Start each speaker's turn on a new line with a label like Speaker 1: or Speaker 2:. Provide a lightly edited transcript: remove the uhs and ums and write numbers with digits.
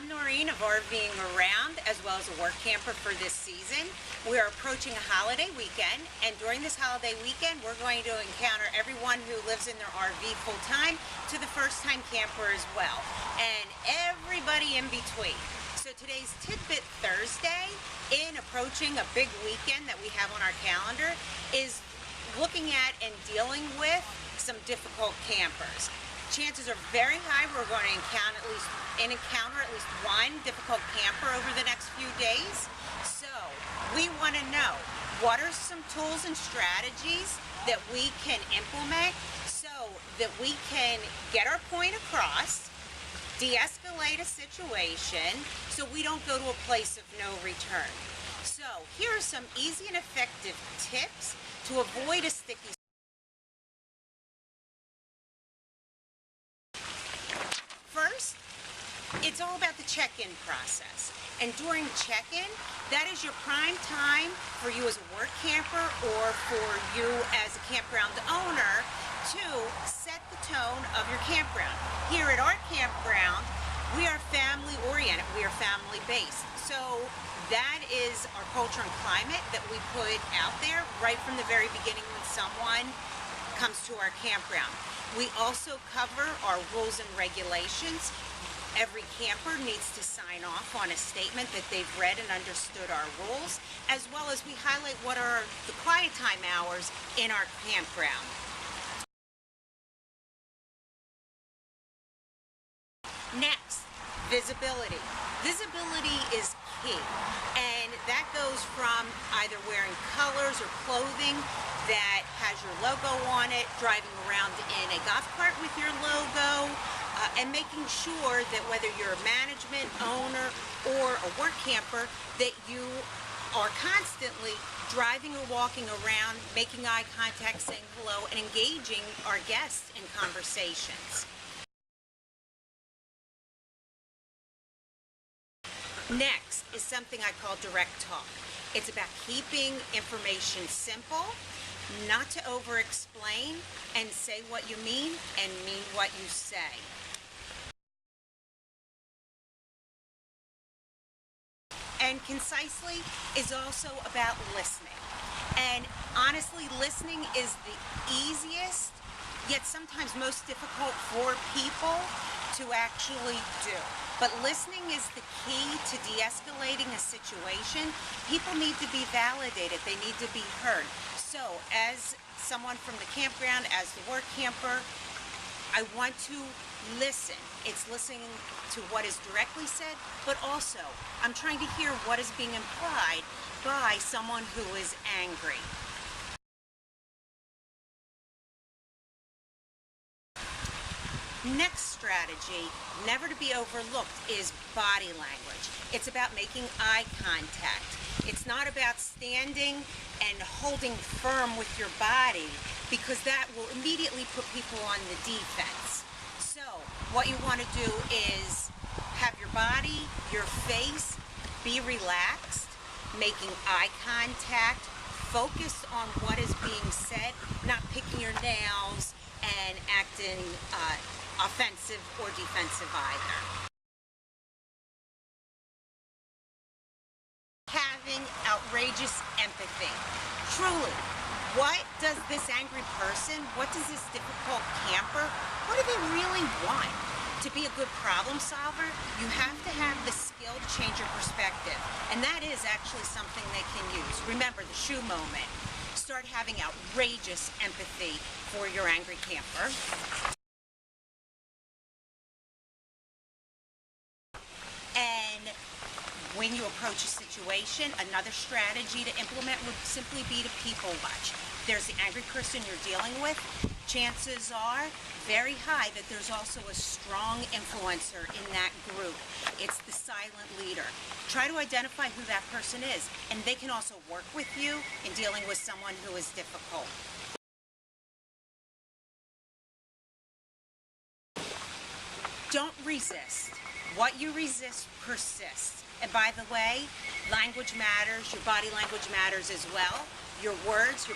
Speaker 1: I'm Noreen of RVing Around, as well as a work camper for this season. We are approaching a holiday weekend, and during this holiday weekend, we're going to encounter everyone who lives in their RV full-time to the first-time camper as well, and everybody in between. So today's Tidbit Thursday, in approaching a big weekend that we have on our calendar, is looking at and dealing with some difficult campers. Chances are very high we're going to encounter at least one difficult camper over the next few days. So we want to know, what are some tools and strategies that we can implement so that we can get our point across, de-escalate a situation so we don't go to a place of no return. So here are some easy and effective tips to avoid a sticky. First, it's all about the check-in process. And during check-in, that is your prime time for you as a work camper or for you as a campground owner to set the tone of your campground. Here at our campground, we are family-oriented, we are family-based. So that is our culture and climate that we put out there right from the very beginning when someone comes to our campground. We also cover our rules and regulations. Every camper needs to sign off on a statement that they've read and understood our rules, as well as we highlight what are the quiet time hours in our campground. Next, visibility. Visibility is key, and that goes from either wearing colors or clothing that has your logo on it, driving around in a golf cart with your logo, and making sure that whether you're a management, owner, or a work camper, that you are constantly driving or walking around, making eye contact, saying hello, and engaging our guests in conversations. Next is something I call direct talk. It's about keeping information simple, not to over-explain, and say what you mean and mean what you say. And concisely is also about listening. And honestly, listening is the easiest, yet sometimes most difficult for people to actually do. But listening is the key to de-escalating a situation. People need to be validated. They need to be heard. So as someone from the campground, as the work camper, I want to listen. It's listening to what is directly said, but also I'm trying to hear what is being implied by someone who is angry. Next strategy, never to be overlooked, is body language. It's about making eye contact. It's not about standing and holding firm with your body, because that will immediately put people on the defense. So what you want to do is have your body, your face be relaxed, making eye contact, focus on what is being said, not picking your nails and acting offensive or defensive either. Having outrageous empathy. Truly, what does this angry person, what does this difficult camper, what do they really want? To be a good problem solver, you have to have the skill to change your perspective. And that is actually something they can use. Remember the shoe moment. Start having outrageous empathy for your angry camper. And when you approach a situation, another strategy to implement would simply be to people watch. There's the angry person you're dealing with. Chances are very high that there's also a strong influencer in that group. It's the silent leader. Try to identify who that person is, and they can also work with you in dealing with someone who is difficult. Don't resist. What you resist persists. And by the way, language matters, your body language matters as well. Your words, your